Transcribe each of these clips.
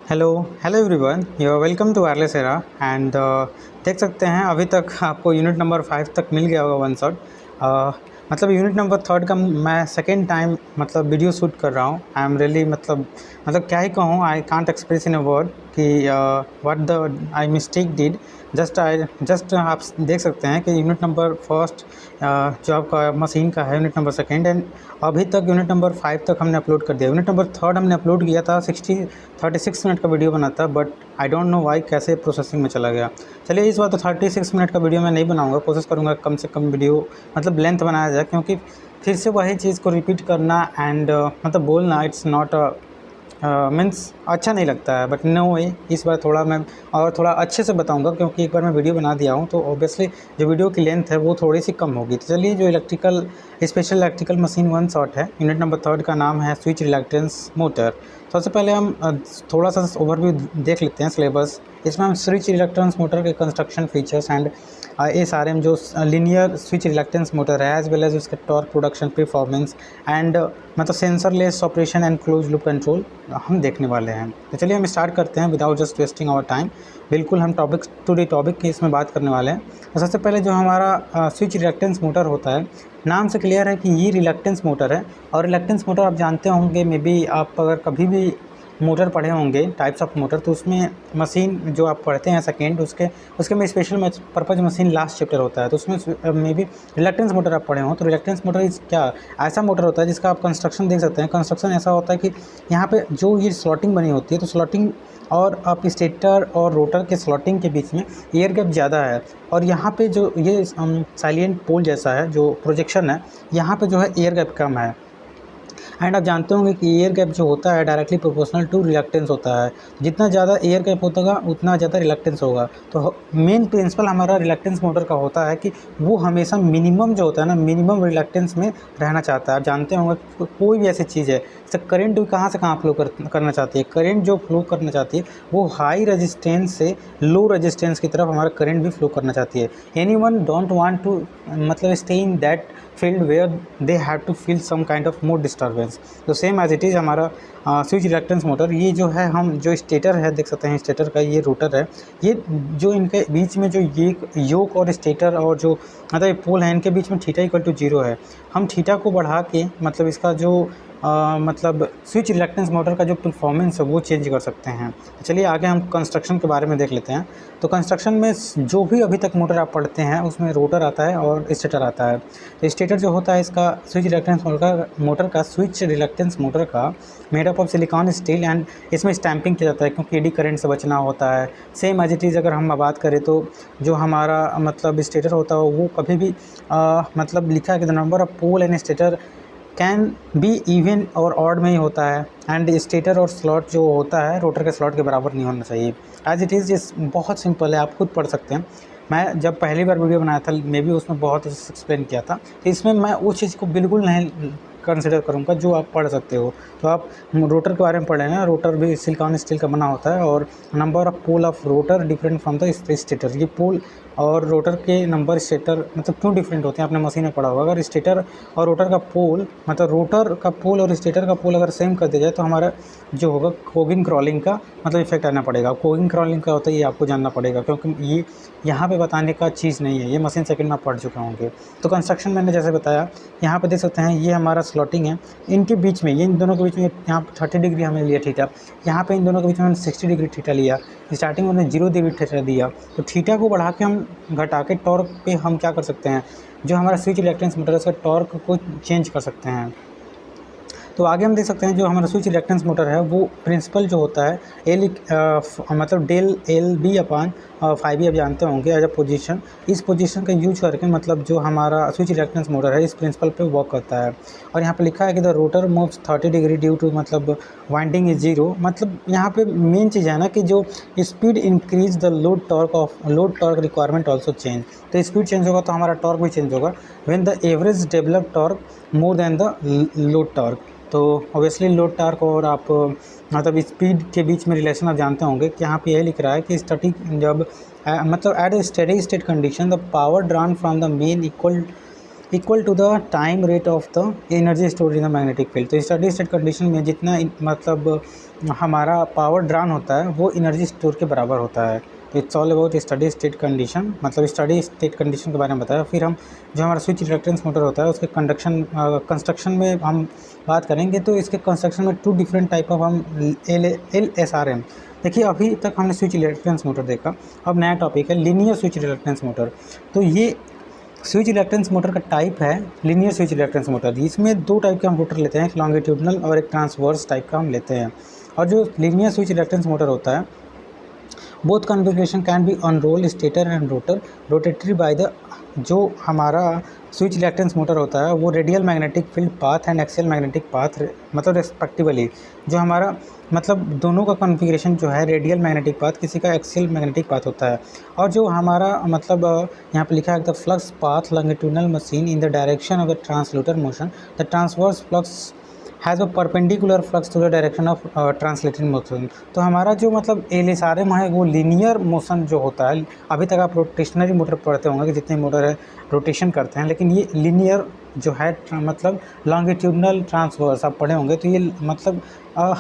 Hello hello everyone, you are welcome to wireless era and देख सकते हैं अभी तक आपको यूनिट नंबर 5 तक मिल गया होगा वन शॉट। मतलब यूनिट नंबर 3 का मैं सेकेंड टाइम मतलब वीडियो शूट कर रहा हूँ। आई एम रियली मतलब क्या ही कहूँ, I can't express in a word कि what the I mistake did. Just आप देख सकते हैं कि यूनिट नंबर फर्स्ट जो आपका मशीन का है, यूनिट नंबर सेकेंड, एंड अभी तक यूनिट नंबर 5 तक हमने अपलोड कर दिया। यूनिट नंबर 3 हमने अपलोड किया था, 36 मिनट का वीडियो बना था, but I don't know why कैसे प्रोसेसिंग में चला गया। चलिए इस बार तो 36 मिनट का वीडियो मैं नहीं बनाऊंगा, कोशिश करूंगा कम से कम वीडियो मतलब लेंथ बनाया जाए, क्योंकि फिर से वही चीज़ को रिपीट करना एंड मतलब बोलना इट्स नॉट मीन्स अच्छा नहीं लगता है। बट नो वे, इस बार थोड़ा मैं और थोड़ा अच्छे से बताऊंगा, क्योंकि एक बार मैं वीडियो बना दिया हूँ तो ऑब्वियसली जो वीडियो की लेंथ है वो थोड़ी सी कम होगी। तो चलिए, जो special electrical machine one shot है, यूनिट नंबर 3 का नाम है स्विच रिलक्टेंस मोटर। सबसे पहले हम थोड़ा सा ओवरव्यू देख लेते हैं सिलेबस। इसमें हम स्विच रिलक्टेंस मोटर के कंस्ट्रक्शन फीचर्स एंड SRM जो लीनियर स्विच रिलक्टेंस मोटर है, एज वेल एज उसके टॉर्क प्रोडक्शन परफॉर्मेंस एंड मतलब sensorless operation and close loop control हम देखने वाले हैं। तो चलिए हम स्टार्ट करते हैं without just wasting our time. बिल्कुल हम टॉपिक की इसमें बात करने वाले हैं। तो सबसे पहले जो हमारा स्विच रिलक्टेंस मोटर होता है, नाम से क्लियर है कि ये रिलक्टेंस मोटर है। और रिलक्टेंस मोटर आप जानते होंगे, मे बी आप अगर कभी भी मोटर पढ़े होंगे, टाइप्स ऑफ मोटर, तो उसमें मशीन जो आप पढ़ते हैं सेकेंड, उसके उसके में special purpose machine last chapter होता है, तो उसमें मे बी रिलक्टेंस मोटर आप पढ़े हों। तो रिलक्टेंस मोटर इस क्या ऐसा मोटर होता है जिसका आप कंस्ट्रक्शन देख सकते हैं। कंस्ट्रक्शन ऐसा होता है कि यहाँ पे जो ये स्लॉटिंग बनी होती है, तो स्लॉटिंग और आप स्टेटर और रोटर के स्लॉटिंग के बीच में एयर गैप ज़्यादा है। और यहाँ पे जो ये साइलेंट पोल जैसा है जो प्रोजेक्शन है, यहाँ पे जो है एयर गैप कम है। एंड आप जानते होंगे कि एयर गैप जो होता है डायरेक्टली प्रोपोर्शनल टू रिलक्टेंस होता है। जितना ज़्यादा एयर गैप होगा उतना ज़्यादा रिलक्टेंस होगा। तो मेन प्रिंसिपल हमारा रिलक्टेंस मोटर का होता है कि वो हमेशा मिनिमम जो होता है ना, मिनिमम रिलक्टेंस में रहना चाहता है। आप जानते होंगे कोई भी ऐसी चीज़ है, जैसे करंट कहाँ से कहाँ फ्लो करना चाहती है। करंट जो फ्लो करना चाहती है वो हाई रेजिस्टेंस से लो रेजिस्टेंस की तरफ हमारा करंट भी फ्लो करना चाहती है। Any one don't want to मतलब stay in that field where they have to feel some kind of more disturbance. तो सेम एज इट इज़ हमारा स्विच रिलक्टेंस मोटर, ये जो है हम जो स्टेटर है देख सकते हैं, स्टेटर का ये रोटर है, ये जो इनके बीच में जो ये योक और स्टेटर और जो मतलब ये पोल है, इनके बीच में थीटा इक्वल टू 0 है। हम थीटा को बढ़ा के मतलब इसका जो मतलब स्विच रिलक्टेंस मोटर का जो परफॉर्मेंस है वो चेंज कर सकते हैं। तो चलिए आगे हम कंस्ट्रक्शन के बारे में देख लेते हैं। तो कंस्ट्रक्शन में जो भी अभी तक मोटर आप पढ़ते हैं उसमें रोटर आता है और स्टेटर आता है। तो स्टेटर जो होता है इसका स्विच रिलक्टेंस मोटर का स्विच रिलक्टेंस मोटर का made up of silicon steel, and इसमें स्टैंपिंग किया जाता है क्योंकि एडी करंट से बचना होता है। सेम एज इट इज़ अगर हम बात करें तो जो हमारा मतलब स्टेटर होता है वो कभी भी मतलब लिखा है कि the number of pole and stator can be even और ऑड में ही होता है। एंड स्टेटर और स्लॉट जो होता है रोटर के स्लॉट के बराबर नहीं होना चाहिए। एज इट इज़ बहुत सिंपल है, आप खुद पढ़ सकते हैं। मैं जब पहली बार वीडियो बनाया था, मे बी उसमें बहुत एक्सप्लेन किया था, तो इसमें मैं उस चीज़ को बिल्कुल नहीं कंसिडर करूँगा जो आप पढ़ सकते हो। तो आप रोटर के बारे में पढ़ लेना, रोटर भी सिलिकॉन स्टील का बना होता है और number of pole of rotor different from the stator. ये पोल और रोटर के नंबर स्टेटर मतलब क्यों डिफरेंट होते हैं, आपने मशीन में पढ़ा होगा। अगर स्टेटर और रोटर का पोल मतलब रोटर का पोल और स्टेटर का पोल अगर सेम कर दिया जाए तो हमारा जो होगा कोगिंग क्रॉलिंग का मतलब इफेक्ट आना पड़ेगा। कोगिंग क्रॉलिंग का होता है ये आपको जानना पड़ेगा, क्योंकि ये यहाँ पे बताने का चीज़ नहीं है, ये मशीन सेकंड में आप पढ़ चुके होंगे। तो कंस्ट्रक्शन मैंने जैसे बताया, यहाँ पे देख सकते हैं ये हमारा स्लॉटिंग है। इनके बीच में ये इन दोनों के बीच में यहाँ पर 30 डिग्री हमने लिया थीटा, यहाँ पे इन दोनों के बीच में हमने 60 डिग्री थीटा लिया। स्टार्टिंग में 0 डिग्री थीटा दिया, तो थीटा को बढ़ा के हम घटा के टॉर्क पे हम क्या कर सकते हैं, जो हमारा स्विच रिलक्टेंस मोटर है उसका टॉर्क को चेंज कर सकते हैं। तो आगे हम देख सकते हैं जो हमारा स्विच रिलक्टेंस मोटर है वो प्रिंसिपल जो होता है मतलब डेल एल बी अपान 5 आप जानते होंगे एज अ पोजीशन। इस पोजीशन का यूज करके मतलब जो हमारा स्विच रिलक्टेंस मोटर है इस प्रिंसिपल पे वर्क करता है। और यहाँ पे लिखा है कि the rotor moves 30 degree due to मतलब वाइंडिंग इज 0। मतलब यहाँ पे मेन चीज़ है ना कि जो speed increase the load torque requirement also change. तो स्पीड चेंज होगा तो हमारा टॉर्क भी चेंज होगा। When the average develop torque more than the load torque. तो ऑब्वियसली लोड टार्क और आप मतलब स्पीड के बीच में रिलेशन आप जानते होंगे कि यहाँ पे यही लिख रहा है कि स्टैटिक जब मतलब at a steady state condition the power drawn from the main equal to the time rate of the energy store in the magnetic field. तो स्टडी स्टेट कंडीशन में जितना मतलब हमारा पावर ड्रान होता है वो एनर्जी स्टोर के बराबर होता है। तो it's all about study state condition, मतलब स्टडी स्टेट कंडीशन के बारे में बताया। फिर हम जो हमारा स्विच रिएक्टेंस मोटर होता है उसके कंस्ट्रक्शन में हम बात करेंगे। तो इसके कंस्ट्रक्शन में 2 डिफरेंट टाइप ऑफ हम LSRM। देखिए अभी तक हमने स्विच रिएक्टेंस मोटर देखा, अब नया टॉपिक है लीनियर स्विच रिएक्टेंस मोटर। तो ये स्विच रिएक्टेंस मोटर का टाइप है लीनियर स्विच रिएक्टेंस मोटर। इसमें 2 टाइप के हम रोटर लेते हैं, एक लॉन्गिट्यूडनल और एक ट्रांसवर्स टाइप का हम लेते हैं। और जो लीनियर स्विच रिएक्टेंस मोटर होता है, both configuration can be unroll stator and rotor rotatory by the, जो हमारा स्विच रिएक्टेंस मोटर होता है वो radial magnetic field path and axial magnetic path मतलब रेस्पेक्टिवली, जो हमारा मतलब दोनों का कॉन्फ़िगरेशन जो है रेडियल मैग्नेटिक पाथ, किसी का एक्सियल मैग्नेटिक पाथ होता है। और जो हमारा मतलब यहाँ पे लिखा है the flux path longitudinal machine in the direction of the translator motion, the transverse flux has a perpendicular flux to the direction of translating motion. तो हमारा जो मतलब LSRM है वो लीनियर मोशन जो होता है, अभी तक आप रोटेशनरी मोटर पढ़ते होंगे कि जितने मोटर है रोटेशन करते हैं, लेकिन ये लीनियर जो है मतलब लॉन्गिट्यूडनल ट्रांसवर्स आप पढ़े होंगे। तो ये मतलब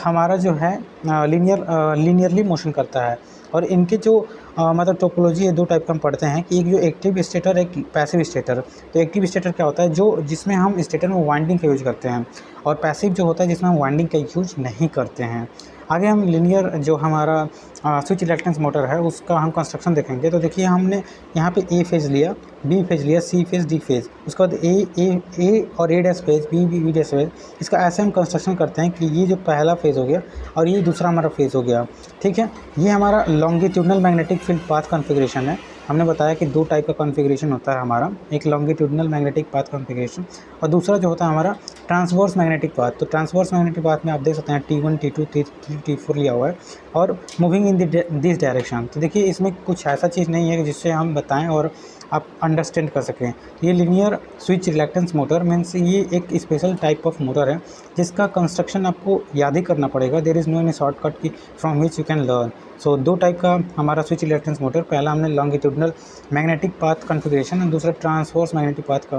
हमारा जो है लीनियरली मोशन करता है। और इनके जो मतलब टोपोलॉजी है 2 टाइप का हम पढ़ते हैं कि एक जो एक्टिव स्टेटर एक पैसिव स्टेटर। तो एक्टिव स्टेटर क्या होता है, जो जिसमें हम स्टेटर में वाइंडिंग का यूज़ करते हैं, और पैसिव जो होता है जिसमें हम वाइंडिंग का यूज़ नहीं करते हैं। आगे हम लीनियर जो हमारा स्विच रिएक्टेंस मोटर है उसका हम कंस्ट्रक्शन देखेंगे। तो देखिए हमने यहाँ पे A फेज़ लिया, B फेज़ लिया, C फेज़, D फेज़, उसके बाद A और A' फेज़, B फेज़। इसका ऐसे हम कंस्ट्रक्शन करते हैं कि ये जो पहला फेज़ हो गया और ये दूसरा हमारा फेज़ हो गया, ठीक है। ये हमारा longitudinal magnetic field path configuration है। हमने बताया कि 2 टाइप का कॉन्फ़िगरेशन होता है हमारा, एक लॉन्गिट्यूडनल मैग्नेटिक पाथ कॉन्फ़िगरेशन और दूसरा जो होता है हमारा ट्रांसवर्स मैग्नेटिक पाथ। तो ट्रांसवर्स मैग्नेटिक पाथ में आप देख सकते हैं T1, T2, T3, T4 लिया हुआ है और मूविंग इन दिस डायरेक्शन। तो देखिए इसमें कुछ ऐसा चीज़ नहीं है कि जिससे हम बताएं और आप अंडरस्टैंड कर सकें। ये linear switch reactance motor means ये एक स्पेशल टाइप ऑफ मोटर है जिसका कंस्ट्रक्शन आपको याद ही करना पड़ेगा। There is no any shortcut की from which you can learn. So 2 type का हमारा स्विच रिएक्टेंस मोटर, पहला हमने लॉन्गिट्यूडनल मैग्नेटिक पाथ कॉन्फ़िगरेशन और दूसरा ट्रांसवर्स मैग्नेटिक पाथ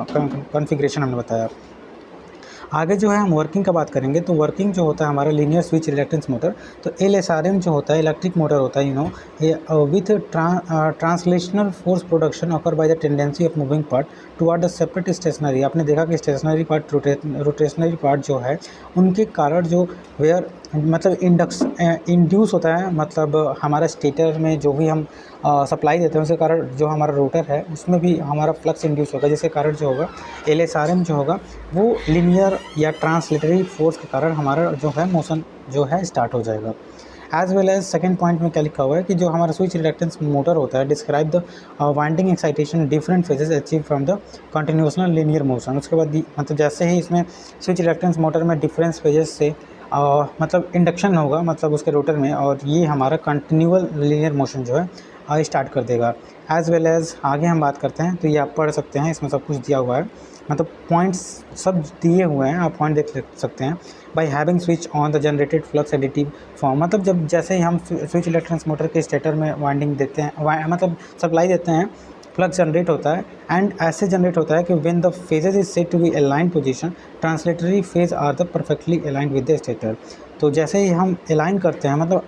कॉन्फ़िगरेशन हमने बताया। आगे जो है हम वर्किंग का बात करेंगे। तो वर्किंग जो होता है हमारा लीनियर स्विच रिएक्टेंस मोटर, तो LSRM जो होता है इलेक्ट्रिक मोटर होता है, with translational force production occur by the tendency of moving part toward the separate stationary. आपने देखा कि स्टेशनरी पार्ट रोटेशनरी पार्ट जो है उनके कारण जो वेयर मतलब इंड्यूस होता है, मतलब हमारा स्टेटर में जो भी हम सप्लाई देते हैं उसके कारण जो हमारा रोटर है उसमें भी हमारा फ्लक्स इंड्यूस होगा, जिसके कारण जो होगा LSRM जो होगा वो लीनियर या ट्रांसलेटरी फोर्स के कारण हमारा जो है मोशन जो है स्टार्ट हो जाएगा। As well as second point में क्या लिखा हुआ है कि जो हमारा स्विच रिएक्टेंस मोटर होता है describe the winding excitation different phases achieve from the continuous and linear motion. उसके बाद मतलब जैसे ही इसमें स्विच रिएक्टेंस मोटर में डिफरेंस फेजेस से मतलब इंडक्शन होगा मतलब उसके रोटर में, और ये हमारा कंटिन्यूअल लीनियर मोशन जो है स्टार्ट कर देगा। एज वेल एज आगे हम बात करते हैं तो ये आप पढ़ सकते हैं, इसमें सब कुछ दिया हुआ है, मतलब पॉइंट्स सब दिए हुए हैं, आप पॉइंट देख सकते हैं। By having switch on the generated flux additive form, मतलब जब जैसे ही हम स्विच रिएक्टेंस मोटर के स्टेटर में वाइंडिंग देते हैं मतलब सप्लाई देते हैं, फ्लक्स जनरेट होता है एंड ऐसे जनरेट होता है कि when the phases is set to be align position translatory phase are the perfectly aligned with the stator. तो जैसे ही हम अलाइन करते हैं मतलब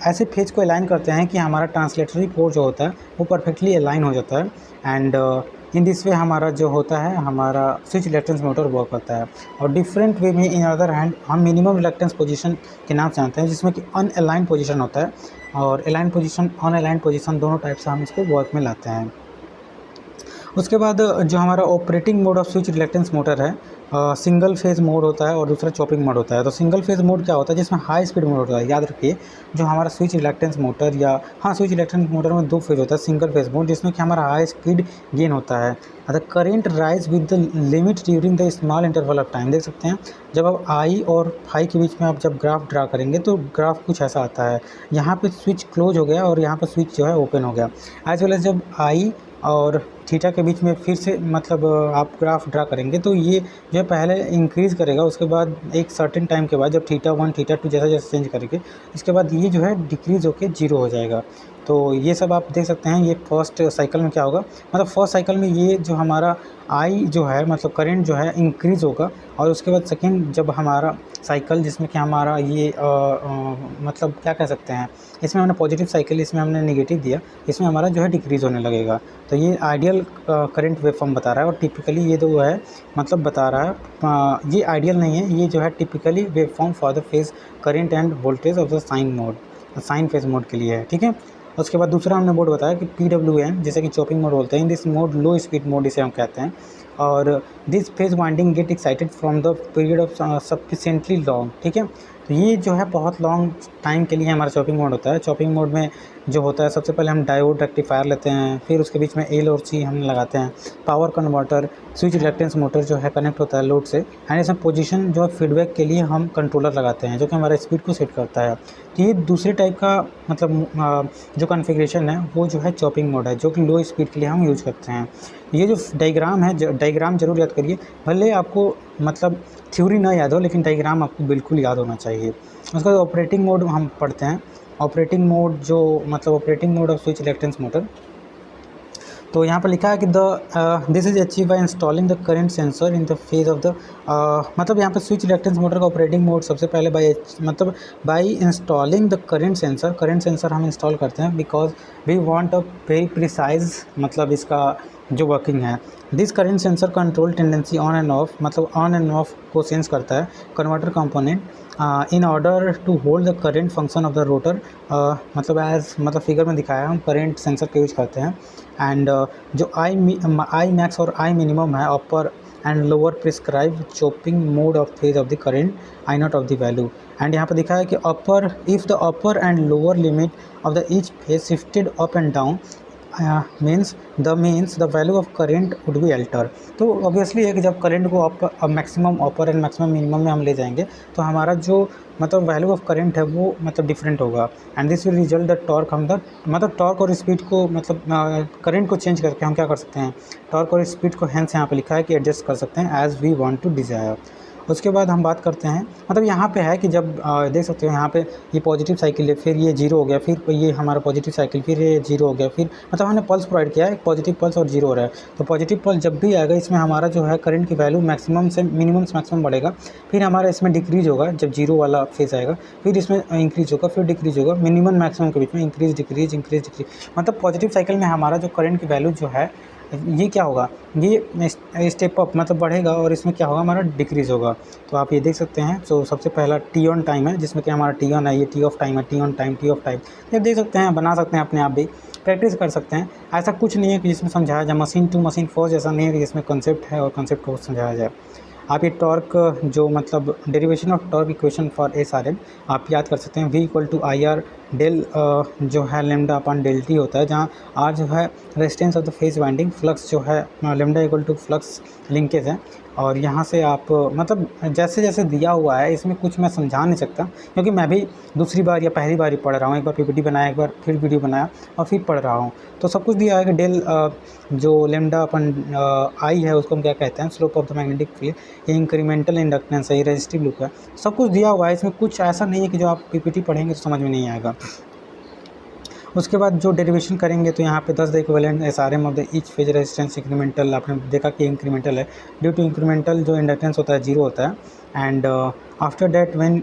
ऐसे फेज को अलाइन करते हैं कि हमारा ट्रांसलेटरी पोर्ट जो होता है वो परफेक्टली अलाइन हो जाता है एंड इन दिस वे हमारा जो होता है हमारा स्विच रिएक्टेंस मोटर वर्क करता है। और डिफरेंट वे में इन अदर हैंड हम मिनिमम रिएक्टेंस पोजीशन के नाम से जानते हैं, जिसमें कि अनअलाइन पोजीशन होता है और अलाइन पोजीशन अनअलाइन पोजीशन दोनों टाइप से हम इसको वर्क में लाते हैं। उसके बाद जो हमारा operating mode of switch reactance motor है सिंगल फेज़ मोड होता है और दूसरा चॉपिंग मोड होता है। तो सिंगल फेज़ मोड क्या होता है, जिसमें हाई स्पीड मोड होता है। याद रखिए जो हमारा स्विच रिएक्टेंस मोटर या स्विच रिएक्टेंस मोटर में 2 फेज़ होता है, सिंगल फेज़ मोड जिसमें कि हमारा हाई स्पीड गेन होता है। The current rise with the limit during the small interval of time. देख सकते हैं जब आप आई और फाई के बीच में आप जब ग्राफ ड्रा करेंगे तो ग्राफ कुछ ऐसा आता है, यहाँ पे स्विच क्लोज हो गया और यहाँ पर स्विच जो है ओपन हो गया। एज वेल एज जब आई और थीटा के बीच में फिर से मतलब आप ग्राफ ड्रा करेंगे तो ये जो है पहले इंक्रीज़ करेगा, उसके बाद एक सर्टेन टाइम के बाद जब थीटा 1 थीटा 2 जैसा जैसा चेंज करेंगे इसके बाद ये जो है डिक्रीज़ होकर 0 हो जाएगा। तो ये सब आप देख सकते हैं। ये फर्स्ट साइकिल में क्या होगा, मतलब फर्स्ट साइकिल में ये जो हमारा आई जो है मतलब करंट जो है इंक्रीज़ होगा, और उसके बाद सेकेंड जब हमारा साइकिल जिसमें कि हमारा ये मतलब क्या कह सकते हैं, इसमें हमने पॉजिटिव साइकिल, इसमें हमने नेगेटिव दिया, इसमें हमारा जो है डिक्रीज़ होने लगेगा। तो ये आइडियल करंट वेव फॉर्म बता रहा है, और टिपिकली ये जो है मतलब बता रहा है ये आइडियल नहीं है, ये जो है typically wave form for the phase current and voltage of the sine mode, sine phase mode के लिए है, ठीक है। उसके बाद दूसरा हमने मोड बताया कि PWM, जैसे कि चॉपिंग मोड बोलते हैं। In this mode low speed mode इसे हम कहते हैं, और this phase winding get excited from the period of sufficiently long, ठीक है। तो ये जो है बहुत लॉन्ग टाइम के लिए हमारा चॉपिंग मोड होता है। चॉपिंग मोड में जो होता है, सबसे पहले हम डायोड रेक्टिफायर लेते हैं, फिर उसके बीच में एल और सी हम लगाते हैं, power converter, switch reactance motor जो है कनेक्ट होता है लोड से, एंड इसमें पोजीशन जो है फीडबैक के लिए हम कंट्रोलर लगाते हैं जो कि हमारा स्पीड को सेट करता है। तो ये दूसरे टाइप का मतलब जो कॉन्फ़िगरेशन है वो जो है चॉपिंग मोड है, जो कि लो स्पीड के लिए हम यूज़ करते हैं। ये जो डायग्राम है, डायग्राम ज़रूर याद करिए, भले आपको मतलब थ्योरी ना याद हो, लेकिन डायग्राम आपको बिल्कुल याद होना चाहिए। उसके बाद ऑपरेटिंग मोड हम पढ़ते हैं। ऑपरेटिंग मोड जो मतलब operating mode of switch reactance motor, तो यहाँ पर लिखा है कि this is achieve by installing the current sensor in the phase of the मतलब यहाँ पर स्विच रिएक्टेंस मोटर का ऑपरेटिंग मोड सबसे पहले by installing the current sensor हम इंस्टॉल करते हैं, because we want a very precise मतलब इसका जो वर्किंग है। This current sensor control tendency on and off, मतलब ऑन एंड ऑफ को सेंस करता है converter component in order to hold the current function of the rotor, मतलब as मतलब फिगर में दिखाया हम करंट सेंसर का यूज करते हैं। एंड जो आई मैक्स और आई मिनिमम है, upper and lower prescribe chopping mode of phase of the current I not of the value. And यहाँ पर दिखा है कि upper if the upper and lower limit of the each phase shifted up and down means the value of current would be alter. तो obviously है कि जब current को up maximum upper and maximum minimum में हम ले जाएंगे, तो हमारा जो मतलब वैल्यू ऑफ करंट है वो मतलब डिफरेंट होगा, and this will result the torque. हम द मतलब टॉर्क और स्पीड को मतलब करंट को चेंज करके हम क्या कर सकते हैं, टॉर्क और स्पीड को हैंस यहाँ पे लिखा है कि एडजस्ट कर सकते हैं as we want to desire. उसके बाद हम बात करते हैं, मतलब यहाँ पे है कि जब देख सकते हो यहाँ पे ये पॉजिटिव साइकिल है, फिर ये जीरो हो गया, फिर ये हमारा पॉजिटिव साइकिल, फिर ये जीरो हो गया, फिर मतलब हमने पल्स प्रोवाइड किया है, पॉजिटिव पल्स और जीरो हो रहा है। तो पॉजिटिव पल्स जब भी आएगा, इसमें हमारा जो है करंट की वैल्यू मैक्सिमम से मिनिमम से मैक्सिमम बढ़ेगा, फिर हमारा इसमें डिक्रीज होगा जब जीरो वाला फेज आएगा, फिर इसमें इंक्रीज होगा, फिर डिक्रीज होगा, मिनिमम मैक्सिमम के बीच में इंक्रीज डिक्रीज इंक्रीज डिक्रीज। मतलब पॉजिटिव साइकिल में हमारा जो करंट की वैल्यू जो है ये क्या होगा, ये स्टेप अप मतलब बढ़ेगा, और इसमें क्या होगा हमारा डिक्रीज़ होगा। तो आप ये देख सकते हैं। तो सबसे पहला टी ऑन टाइम है, जिसमें कि हमारा टी ऑन है, ये टी ऑफ टाइम है, T on time, T of time. ये देख सकते हैं, बना सकते हैं अपने आप भी, प्रैक्टिस कर सकते हैं। ऐसा कुछ नहीं है कि जिसमें समझाया जाए मशीन टू मशीन फॉर्स, ऐसा नहीं है कि जिसमें कंसेप्ट है और कंसेप्ट को समझाया जाए। आप ये टॉर्क जो मतलब derivation of torque equation for SRM आप याद कर सकते हैं। V equal to I R del जो है लेमडा अपन डेल टी होता है, जहाँ आर जो है resistance of the phase winding, flux जो है lambda equal to flux linkage है। और यहाँ से आप मतलब जैसे जैसे दिया हुआ है, इसमें कुछ मैं समझा नहीं सकता, क्योंकि मैं भी दूसरी बार या पहली बार ही पढ़ रहा हूँ। एक बार PPT बनाया, एक बार फिर वीडियो बनाया और फिर पढ़ रहा हूँ। तो सब कुछ दिया है कि डेल जो लेमडा अपन आई है उसको हम क्या कहते हैं, slope of the magnetic field, ये इंक्रीमेंटल इंडक्टेंस है, ये रेजिस्टिव लूप है। सब कुछ दिया हुआ है, इसमें कुछ ऐसा नहीं है कि जो आप PPT पढ़ेंगे तो समझ में नहीं आएगा। उसके बाद जो डेरिवेशन करेंगे, तो यहाँ पे 10 the equivalent SRM of the each phase resistance incremental, आपने देखा कि इंक्रीमेंटल है, ड्यू टू इंक्रीमेंटल जो इंडक्टेंस होता है जीरो होता है। एंड आफ्टर डैट व्हेन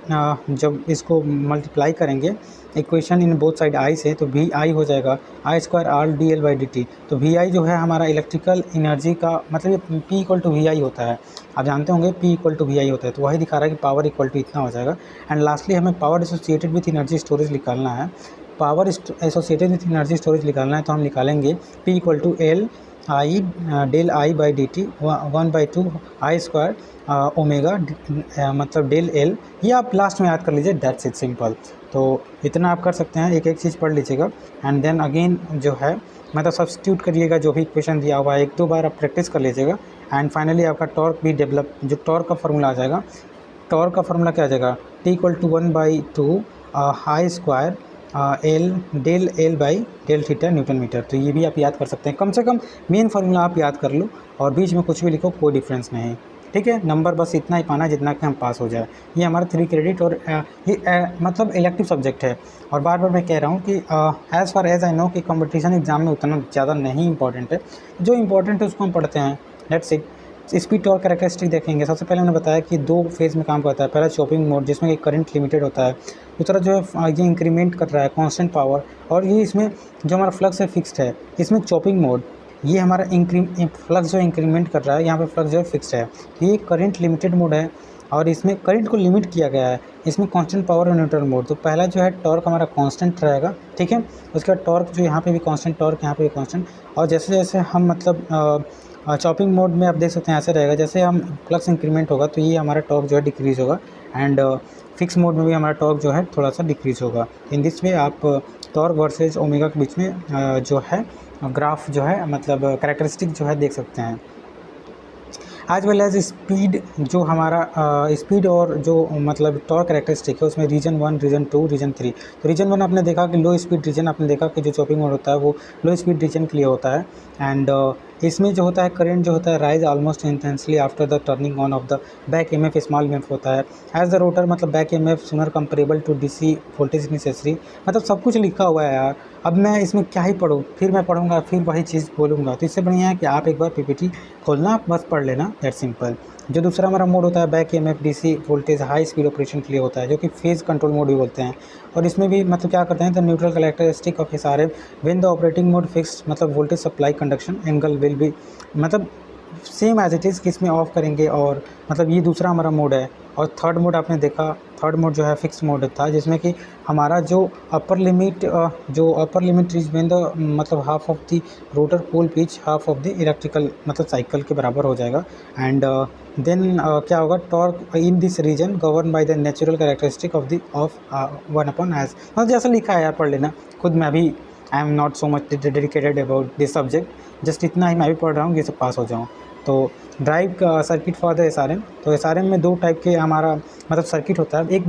जब इसको मल्टीप्लाई करेंगे equation in both side I से, तो VI हो जाएगा I स्क्वायर R dL/dt। तो VI जो है हमारा इलेक्ट्रिकल एनर्जी का मतलब ये P इक्वल टू VI होता है। आप जानते होंगे P इक्वल टू VI होता है, तो वही दिखा रहा है कि पावर इक्वल टू इतना हो जाएगा। एंड लास्टली हमें power associated with energy storage निकालना है। Power associated with energy storage निकालना है, तो हम निकालेंगे P equal to L I del I by D T 1/2 I square omega मतलब डेल एल। ये आप लास्ट में याद कर लीजिए, दैट्स इट, सिंपल। तो इतना आप कर सकते हैं, एक एक चीज़ पढ़ लीजिएगा, एंड देन अगेन जो है मतलब सब्स्टिट्यूट करिएगा जो भी इक्वेशन दिया हुआ है, एक दो बार आप प्रैक्टिस कर लीजिएगा, एंड फाइनली आपका टॉर्क भी डेवलप, जो टॉर्क का फार्मूला आ जाएगा, टॉर्क का फार्मूला क्या आ जाएगा, T equal to 1/2 I square L del L by del theta newton metre. तो ये भी आप याद कर सकते हैं, कम से कम मेन फार्मूला आप याद कर लो, और बीच में कुछ भी लिखो कोई डिफरेंस नहीं। ठीक है, नंबर बस इतना ही पाना जितना कि हम पास हो जाए। ये हमारा 3 क्रेडिट और ये मतलब इलेक्टिव सब्जेक्ट है। और बार बार मैं कह रहा हूँ कि as far as I know कि कंपटीशन एग्जाम में उतना ज़्यादा नहीं इंपॉर्टेंट है, जो इंपॉर्टेंट है उसको हम पढ़ते हैं, लेट्स इट। स्पीड और कैरेक्टरिस्टिक देखेंगे। सबसे पहले मैंने बताया कि 2 फेज़ में काम करता है। पहला चॉपिंग मोड जिसमें कि करंट लिमिटेड होता है, दूसरा जो है ये इंक्रीमेंट कर रहा है कांस्टेंट पावर, और ये इसमें जो हमारा फ्लक्स है फिक्स्ड है। इसमें चॉपिंग मोड ये हमारा फ्लक्स जो इंक्रीमेंट कर रहा है, यहाँ पे फ्लक्स जो है फिक्स्ड है। ये करंट लिमिटेड मोड है और इसमें करंट को लिमिट किया गया है। इसमें कांस्टेंट पावर और न्यूट्रल मोड। तो पहला जो है टॉर्क हमारा कांस्टेंट रहेगा, ठीक है। उसके बाद टॉर्क जो यहाँ पे भी कांस्टेंट, टॉर्क यहाँ पे भी कांस्टेंट। और जैसे जैसे हम मतलब चॉपिंग मोड में आप देख सकते हैं ऐसे रहेगा, जैसे हम फ्लक्स इंक्रीमेंट होगा तो ये हमारा टॉर्क जो है डिक्रीज़ होगा, एंड फिक्स मोड में भी हमारा टॉर्क जो है थोड़ा सा डिक्रीज़ होगा। इन दिस वे आप टॉर्क वर्सेज ओमेगा के बीच में जो है ग्राफ जो है मतलब कैरेक्टरिस्टिक जो है देख सकते हैं। एज वेल एज स्पीड, जो हमारा स्पीड और जो मतलब टॉर्क कैरेक्टरिस्टिक है उसमें रीजन 1, रीजन 2, रीजन 3। तो रीजन 1 आपने देखा कि लो स्पीड रीजन, आपने देखा कि जो चॉपिंग मोड होता है वो लो स्पीड रीजन के लिए होता है। एंड इसमें जो होता है करंट जो होता है rise almost intensely after the turning on of the back EMF small EMF होता है। एज द रोटर मतलब back EMF sooner comparable to DC voltage necessary. मतलब सब कुछ लिखा हुआ है यार, अब मैं इसमें क्या ही पढ़ूँ, फिर मैं पढ़ूंगा फिर वही चीज़ बोलूँगा। तो इससे बढ़िया है कि आप एक बार पीपीटी खोलना बस पढ़ लेना, दैट सिंपल। जो दूसरा हमारा मोड होता है back MF DC voltage high speed operation के लिए होता है, जो कि फेज कंट्रोल मोड भी बोलते हैं। और इसमें भी मतलब क्या करते हैं, the neutral characteristic of SRM when the operating mode fix मतलब voltage supply conduction angle will be मतलब सेम एज इट इज़ कि इसमें ऑफ करेंगे। और मतलब ये दूसरा हमारा मोड है। और थर्ड मोड आपने देखा, थर्ड मोड जो है फिक्स मोड था, जिसमें कि हमारा जो upper limit is when the मतलब half of the rotor pole pitch half of the electrical मतलब साइकिल के बराबर हो जाएगा। एंड देन क्या होगा, torque in this region govern by the natural characteristic of the of 1/s। मतलब जैसा लिखा है यार पढ़ लेना खुद। मैं भी I am not so much dedicated about this subject, just इतना ही मैं भी पढ़ रहा हूँ कि सब पास हो जाऊँ। तो ड्राइव का सर्किट फॉर द एसआरएम, तो एसआरएम में 2 टाइप के हमारा मतलब सर्किट होता है। एक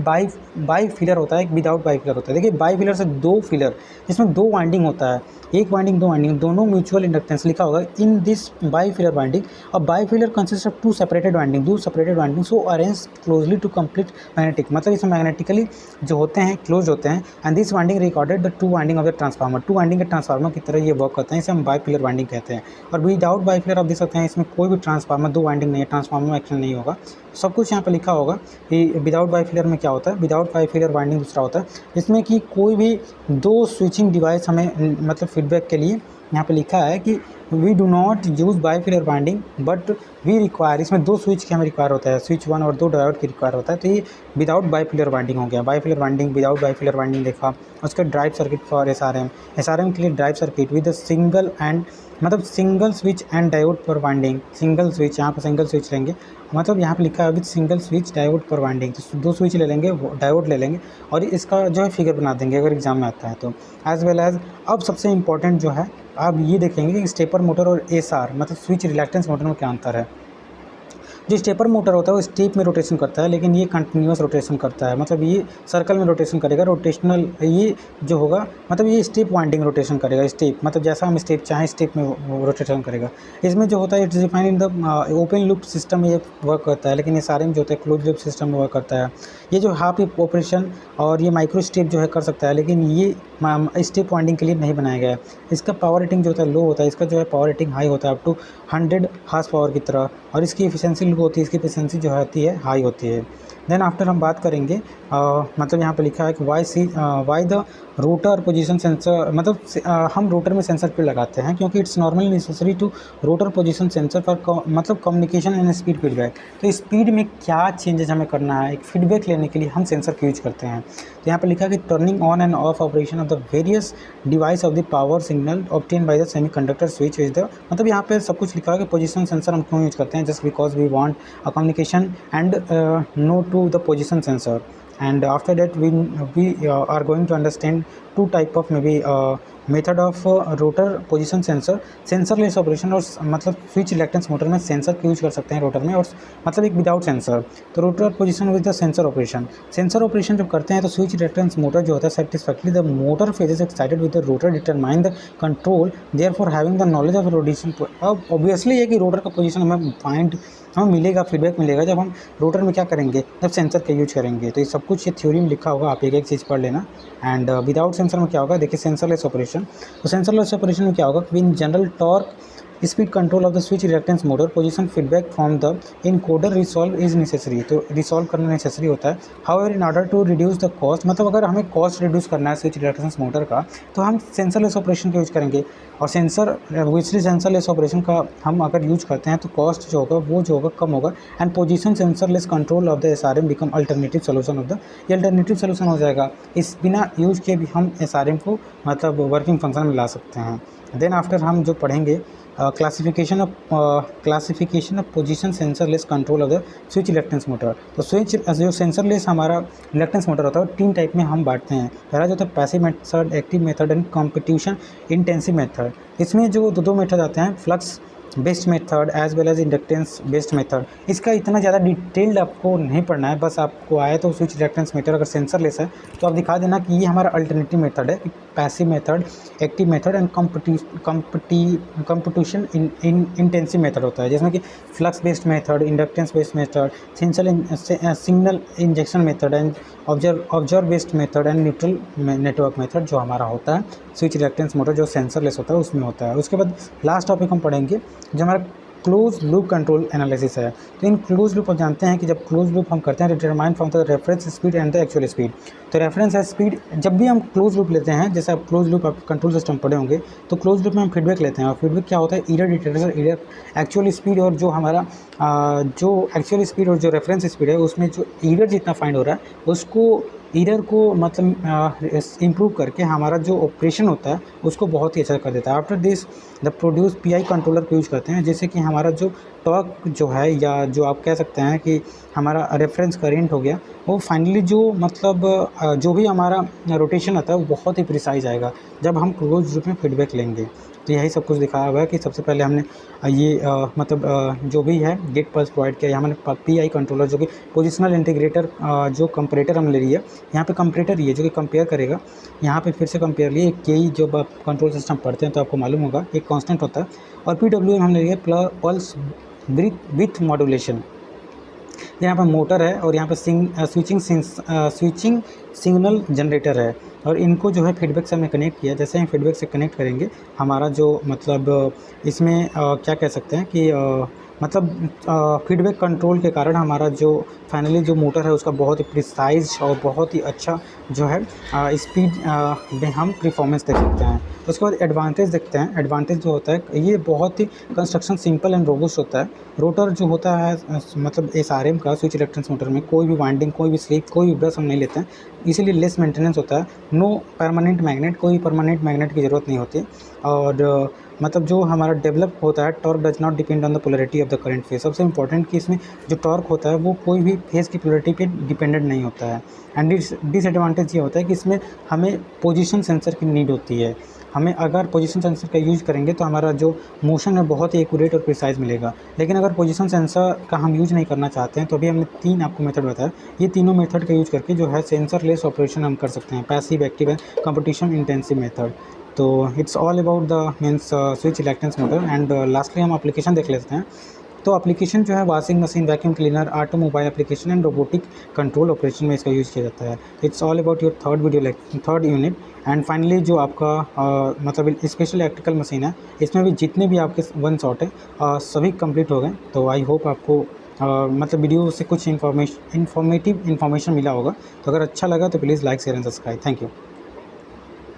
बाई फिलर होता है, एक विदाउट बाई फिलर होता है। देखिए बाई फिलर से 2 फिलर, जिसमें 2 वाइंडिंग होता है, एक वाइंडिंग 2 वाइंडिंग, दोनों म्यूचुअल इंडक्टेंस लिखा होगा in this bifilar winding. और bifilar consist of 2 separated winding, 2 separated winding so arrange closely to complete magnetic. मतलब इसमें मैग्नेटिकली जो होते हैं क्लोज होते हैं। And this winding recorded the 2 winding of the transformer, 2 winding के transformer की तरह ये वर्क करते हैं, इसे हम बाई फिलर वाइंडिंग कहते हैं। और विदाउट बाई फिलर आप देख सकते हैं इसमें कोई भी ट्रांसफार्मर 2 वाइंडिंग नहीं है, ट्रांसफार्मर में एक्शन नहीं होगा। सब कुछ यहाँ पे लिखा होगा कि विदाउट बाई फिलर में क्या होता है। विदाउट बाई फिलर वाइंडिंग दूसरा होता है, जिसमें कि कोई भी 2 स्विचिंग डिवाइस हमें मतलब फीडबैक के लिए यहाँ पे लिखा है कि we do not use bifilar winding but we require. इसमें 2 स्विच के हमें रिक्वायर होता है, स्विच 1 और 2 डायोड की रिक्वायर होता है। तो ये विदाउट बाई फिलर वाइंडिंग हो गया। By filler winding, without by filler winding देखा। उसके ड्राइव सर्किट फॉर एसआरएम के लिए drive circuit with single and मतलब सिंगल स्विच एंड डायोड पर वाइंडिंग। सिंगल स्विच, यहाँ पर सिंगल स्विच लेंगे, मतलब यहाँ पे लिखा है विद सिंगल स्विच डायोड पर वाइंडिंग। तो 2 स्विच ले लेंगे, डायोड ले लेंगे और इसका जो है फिगर बना देंगे अगर एग्जाम में आता है तो। एज वेल एज अब सबसे इंपॉर्टेंट जो है आप ये देखेंगे कि स्टेपर मोटर और एसआर मतलब स्विच रिलैक्टेंस मोटर में क्या अंतर है। जो स्टेपर मोटर होता है वो स्टेप में रोटेशन करता है, लेकिन ये कंटिन्यूस रोटेशन करता है। मतलब ये सर्कल में रोटेशन करेगा, रोटेशनल ये जो होगा मतलब ये स्टेप वाइंडिंग रोटेशन करेगा। स्टेप मतलब जैसा हम स्टेप चाहें स्टेप में वो रोटेशन करेगा। इसमें जो होता है it's defined in the open loop system ये वर्क करता है, लेकिन ये सारे में जो होता है क्लोज लूप सिस्टम में वर्क करता है। ये जो हाफ ऑपरेशन और ये माइक्रो स्टेप जो है कर सकता है, लेकिन ये स्टेप वाइंडिंग के लिए नहीं बनाया गया है। इसका पावर रेटिंग जो होता है लो होता है, इसका जो है पावर रेटिंग हाई होता है अप टू 100 हार्स पावर की तरह। और इसकी एफिशिएंसी लो होती है, इसकी एफिशिएंसी जो होती है हाई होती है। देन आफ्टर हम बात करेंगे मतलब यहाँ पे लिखा है कि why the rotor position sensor. मतलब हम रोटर में सेंसर क्यों लगाते हैं, क्योंकि it's normally necessary to rotor position sensor for मतलब कम्युनिकेशन एंड स्पीड फीडबैक। तो स्पीड में क्या चेंजेस हमें करना है, एक फीडबैक लेने के लिए हम सेंसर क्यों यूज करते हैं। तो यहाँ पे लिखा है कि turning on and of operation of the various device of the power signal obtain by the semiconductor switch is the मतलब यहाँ पे सब कुछ लिखा है कि पोजीशन सेंसर हम क्यों यूज करते हैं, just because we want a communication and know to the position sensor. And after that we are going to understand 2 type of maybe method of rotor position sensor, sensorless operation, और मतलब switch reactance motor में sensor का use कर सकते हैं rotor में, और मतलब एक विदाउट सेंसर। तो rotor position with the sensor operation, sensor operation जब करते हैं तो स्विच रिएक्टेंस मोटर जो होता है satisfactorily the motor phases excited with the rotor determine the control therefore having the knowledge of rotation. अब ऑब्वियसली है कि रोटर का पोजीशन हमें मिलेगा, फीडबैक मिलेगा जब हम रोटर में क्या करेंगे, जब सेंसर का यूज करेंगे। तो ये सब कुछ ये थ्योरी में लिखा होगा, आप एक एक चीज़ पढ़ लेना। एंड विदाउट सेंसर में क्या होगा, देखिए सेंसरलेस ऑपरेशन। तो सेंसरलेस ऑपरेशन में क्या होगा कि in general torque speed control of the switch reactance motor position feedback from the encoder resolve is necessary, तो रिसॉल्व करना नेसेसरी होता है। However in order to reduce the cost, मतलब अगर हमें कॉस्ट रिड्यूस करना है स्विच रिएक्टेंस मोटर का तो हम सेंसरलेस ऑपरेशन का यूज करेंगे। और ऑब्वियसली सेंसरलेस ऑपरेशन का हम अगर यूज करते हैं तो कॉस्ट जो होगा वो जो होगा कम होगा। And position sensorless control of the SRM become alternative solution of the, ये अल्टरनेटिव सोल्यूशन हो जाएगा। इस बिना यूज के भी हम एसआरएम को मतलब वर्किंग फंक्शन में ला सकते हैं। देन आफ्टर हम जो पढ़ेंगे classification of position sensorless control of the switch reactance motor. तो स्विच जो सेंसरलेस हमारा रिएक्टेंस मोटर होता है वो 3 टाइप में हम बांटते हैं। पहला जो होता है passive method, active method and competition intensive method. इसमें जो दो मेथड आते हैं, flux based method as well as inductance based method. इसका इतना ज़्यादा डिटेल्ड आपको नहीं पढ़ना है, बस आपको आए तो स्विच रिएक्टेंस मीटर अगर सेंसरलेस है तो आप दिखा देना कि ये हमारा अल्टरनेटिव मेथड है, passive method, active method and competition intensive method होता है, जिसमें कि flux based method, inductance based method, signal injection method and observe based method and neutral network method जो हमारा होता है स्विच रिएक्टेंस मोटर जो सेंसरलेस होता है उसमें होता है। उसके बाद लास्ट टॉपिक हम पढ़ेंगे जो हमारा क्लोज लूप कंट्रोल एनालिसिस है। तो इन क्लोज लूप आप जानते हैं कि जब क्लोज लूप हम करते हैं determine from the reference speed and the actual speed. तो रेफरेंस है स्पीड, जब भी हम क्लोज लूप लेते हैं, जैसे आप क्लोज लूप आप कंट्रोल सिस्टम पढ़े होंगे, तो क्लोज लूप में हम फीडबैक लेते हैं। और फीडबैक क्या होता है, error detector, error actual speed और जो हमारा जो एक्चुअल स्पीड और जो रेफरेंस स्पीड है उसमें जो ईरर जितना फाइंड हो रहा है उसको ईरर को मतलब इम्प्रूव करके हमारा जो ऑपरेशन होता है उसको बहुत ही अच्छा कर देता है। After this the produce pi controller को यूज करते हैं, जैसे कि हमारा जो टॉर्क जो है या जो आप कह सकते हैं कि हमारा रेफरेंस करेंट हो गया, वो फाइनली जो मतलब जो भी हमारा रोटेशन आता है वो बहुत ही प्रिसाइज आएगा जब हम क्लोज लूप में फीडबैक लेंगे। तो यही सब कुछ दिखाया हुआ है कि सबसे पहले हमने ये जो भी है गेट पल्स प्रोवाइड किया। हमने पीआई कंट्रोलर जो कि पोजिशनल इंटीग्रेटर जो कंपरेटर हमने लिया, यहाँ पे कंपरेटर ही है जो कि कंपेयर करेगा। यहाँ पे फिर से कंपेयर लिए के ही, जब आप कंट्रोल सिस्टम पढ़ते हैं तो आपको मालूम होगा एक कांस्टेंट होता है। और PWM हमने लिया पल्स विथ मॉड्यूलेशन। यहाँ पर मोटर है और यहाँ पर स्विचिंग सिग्नल जनरेटर है, और इनको जो है फीडबैक से हमने कनेक्ट किया। जैसे हम फीडबैक से कनेक्ट करेंगे हमारा जो मतलब इसमें क्या कह सकते हैं कि मतलब फीडबैक कंट्रोल के कारण हमारा जो फाइनली जो मोटर है उसका बहुत ही प्रिसाइज और बहुत ही अच्छा जो है स्पीड में हम परफॉर्मेंस देख सकते हैं। उसके बाद एडवांटेज देखते हैं। एडवांटेज जो होता है ये बहुत ही कंस्ट्रक्शन सिंपल एंड रोबस्ट होता है। रोटर जो होता है मतलब एसआरएम का स्विच रिएक्टेंस मोटर में कोई भी वाइंडिंग, कोई भी स्लिप, कोई भी ब्रश हम नहीं लेते हैं, इसीलिए लेस मेंटेनेंस होता है। नो परमानेंट मैग्नेट, कोई परमानेंट मैग्नेट की ज़रूरत नहीं होती। और मतलब जो हमारा डेवलप होता है torque does not depend on the polarity of the current phase. सबसे इंपॉर्टेंट कि इसमें जो टॉर्क होता है वो कोई भी फेज की पोलरिटी पे डिपेंडेंट नहीं होता है। एंड डिसएडवांटेज ये होता है कि इसमें हमें पोजीशन सेंसर की नीड होती है। हमें अगर पोजीशन सेंसर का यूज़ करेंगे तो हमारा जो मोशन है बहुत ही एक्यूरेट और प्रिसाइज मिलेगा। लेकिन अगर पोजीशन सेंसर का हम यूज़ नहीं करना चाहते हैं तो अभी हमने 3 आपको मेथड बताया, ये तीनों मेथड का यूज़ करके जो है सेंसरलेस ऑपरेशन हम कर सकते हैं, passive, active and competition intensive method. तो it's all about the means switch reactance motor. And lastly हम एप्लीकेशन देख लेते हैं। तो एप्लीकेशन जो है washing machine, vacuum cleaner, automobile application and robotic control operation में इसका यूज़ किया जाता है। It's all about your third unit. And finally जो आपका मतलब स्पेशल इलेक्ट्रिकल मशीन है, इसमें भी जितने भी आपके 1 शॉट है सभी कंप्लीट हो गए। तो आई होप आपको मतलब वीडियो से कुछ इन्फॉर्मेशन मिला होगा। तो अगर अच्छा लगा तो please like, share and subscribe. Thank you.